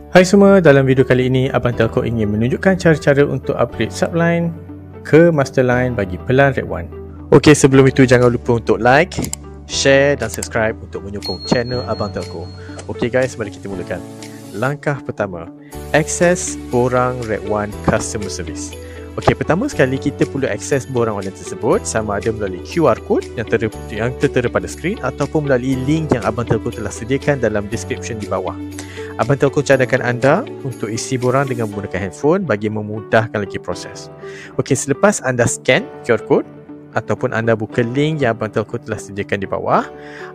Hai semua, dalam video kali ini Abang Telco ingin menunjukkan cara-cara untuk upgrade subline ke masterline bagi pelan Red One. Okey, sebelum itu jangan lupa untuk like, share dan subscribe untuk menyokong channel Abang Telco. Okey guys, mari kita mulakan. Langkah pertama, akses borang Red One Customer Service. Okey, pertama sekali kita perlu akses borang online tersebut sama ada melalui QR code yang tertera pada skrin ataupun melalui link yang Abang Telco telah sediakan dalam description di bawah. Abang Telco cadangkan anda untuk isi borang dengan menggunakan handphone bagi memudahkan lagi proses. Okey, selepas anda scan QR code ataupun anda buka link yang Abang Telco telah sediakan di bawah,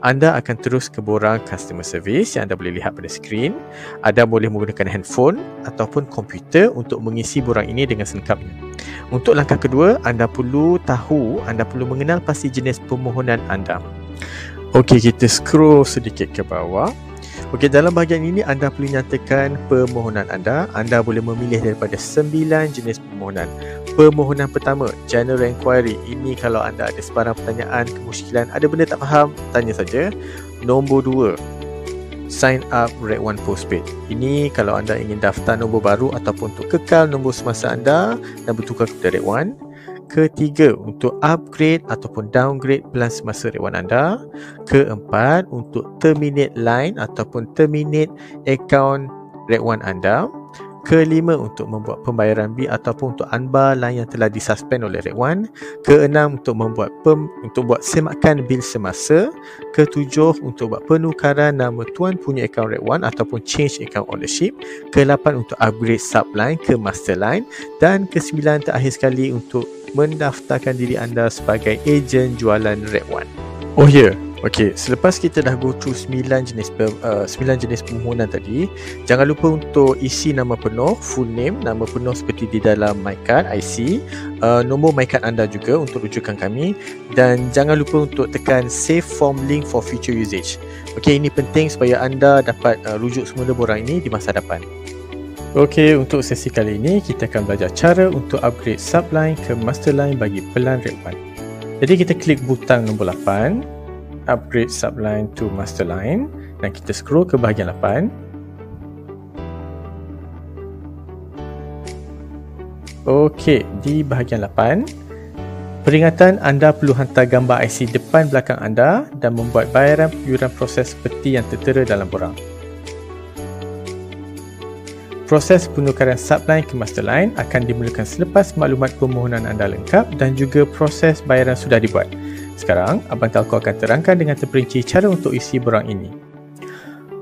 anda akan terus ke borang customer service yang anda boleh lihat pada skrin. Anda boleh menggunakan handphone ataupun komputer untuk mengisi borang ini dengan selengkapnya. Untuk langkah kedua, anda perlu mengenal pasti jenis permohonan anda. Okey, kita scroll sedikit ke bawah. Okey, dalam bahagian ini anda perlu nyatakan permohonan anda. Anda boleh memilih daripada 9 jenis permohonan. Permohonan pertama, General Enquiry. Ini kalau anda ada sebarang pertanyaan, kemusykilan, ada benda tak faham, tanya saja. Nombor 2, Sign Up Red One Postpaid. Ini kalau anda ingin daftar nombor baru ataupun untuk kekal nombor semasa anda dan bertukar kepada Red One. Ketiga, untuk upgrade ataupun downgrade pelan semasa Red One anda. Keempat, untuk terminate line ataupun terminate account Red One anda. Kelima, untuk membuat pembayaran bil ataupun untuk unbar line yang telah disuspend oleh Red One. Keenam, untuk buat semakan bil semasa. Ketujuh, untuk buat penukaran nama tuan punya akaun Red One ataupun change account ownership. Kelapan, untuk upgrade subline ke master line. Dan kesembilan, terakhir sekali, untuk mendaftarkan diri anda sebagai ejen jualan Red One. Oh ya, okey, selepas kita dah go through 9 jenis permohonan tadi, jangan lupa untuk isi nama penuh, full name, nama penuh seperti di dalam MyCard, IC, nombor MyCard anda juga untuk rujukan kami, dan jangan lupa untuk tekan save form link for future usage. Okey, ini penting supaya anda dapat rujuk semula borang ini di masa depan. Okey, untuk sesi kali ini kita akan belajar cara untuk upgrade subline ke masterline bagi pelan Red One. Jadi kita klik butang nombor 8, upgrade subline to masterline, dan kita scroll ke bahagian 8. Okey, di bahagian 8, peringatan anda perlu hantar gambar IC depan belakang anda dan membuat bayaran iuran proses seperti yang tertera dalam borang. Proses penukaran subline ke masterline akan dimulakan selepas maklumat permohonan anda lengkap dan juga proses bayaran sudah dibuat. Sekarang, Abang Telco akan terangkan dengan terperinci cara untuk isi borang ini.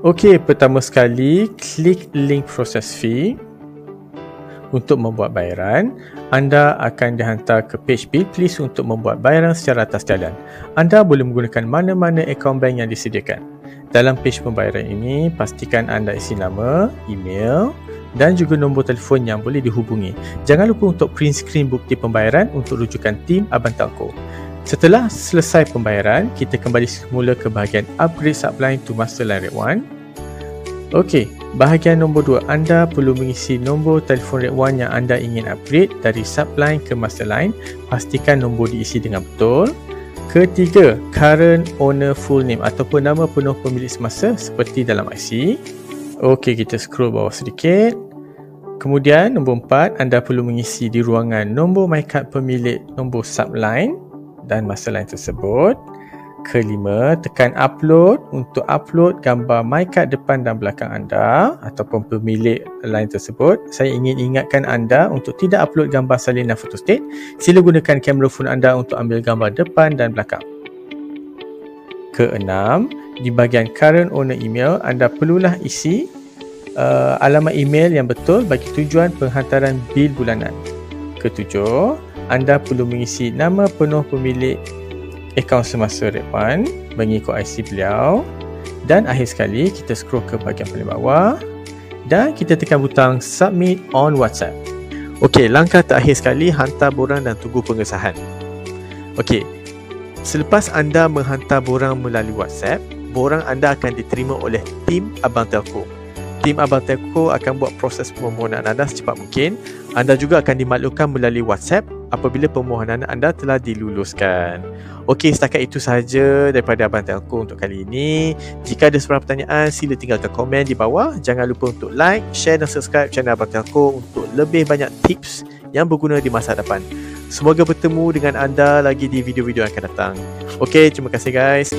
Okey, pertama sekali, klik link proses fee. Untuk membuat bayaran, anda akan dihantar ke page bill please untuk membuat bayaran secara atas jalan. Anda boleh menggunakan mana-mana akaun bank yang disediakan. Dalam page pembayaran ini, pastikan anda isi nama, email dan juga nombor telefon yang boleh dihubungi. Jangan lupa untuk print screen bukti pembayaran untuk rujukan tim Abang Telco. Setelah selesai pembayaran, kita kembali semula ke bahagian upgrade subline to masterline Red One. Okey, bahagian nombor 2, anda perlu mengisi nombor telefon Red One yang anda ingin upgrade dari subline ke masterline. Pastikan nombor diisi dengan betul. Ketiga, current owner full name ataupun nama penuh pemilik semasa seperti dalam IC. Okey, kita scroll bawah sedikit. Kemudian nombor 4, anda perlu mengisi di ruangan nombor MyCard pemilik nombor subline dan masterline tersebut. Kelima, tekan upload untuk upload gambar MyCard depan dan belakang anda ataupun pemilik line tersebut. Saya ingin ingatkan anda untuk tidak upload gambar salinan photostat. Sila gunakan kamera phone anda untuk ambil gambar depan dan belakang. Keenam, di bahagian current owner email, anda perlulah isi alamat email yang betul bagi tujuan penghantaran bil bulanan. Ketujuh, anda perlu mengisi nama penuh pemilik akaun semasa Red One mengikut IC beliau. Dan akhir sekali, kita scroll ke bahagian paling bawah dan kita tekan butang submit on WhatsApp. Okey, langkah terakhir sekali, hantar borang dan tunggu pengesahan. Okey, selepas anda menghantar borang melalui WhatsApp, borang anda akan diterima oleh tim Abang Telco. Tim Abang Telco akan buat proses permohonan anda secepat mungkin. Anda juga akan dimaklumkan melalui WhatsApp apabila permohonan anda telah diluluskan. Okey, setakat itu sahaja daripada Abang Telco untuk kali ini. Jika ada sebarang pertanyaan, sila tinggalkan komen di bawah. Jangan lupa untuk like, share dan subscribe channel Abang Telco untuk lebih banyak tips yang berguna di masa depan. Semoga bertemu dengan anda lagi di video-video yang akan datang. Okey, terima kasih guys.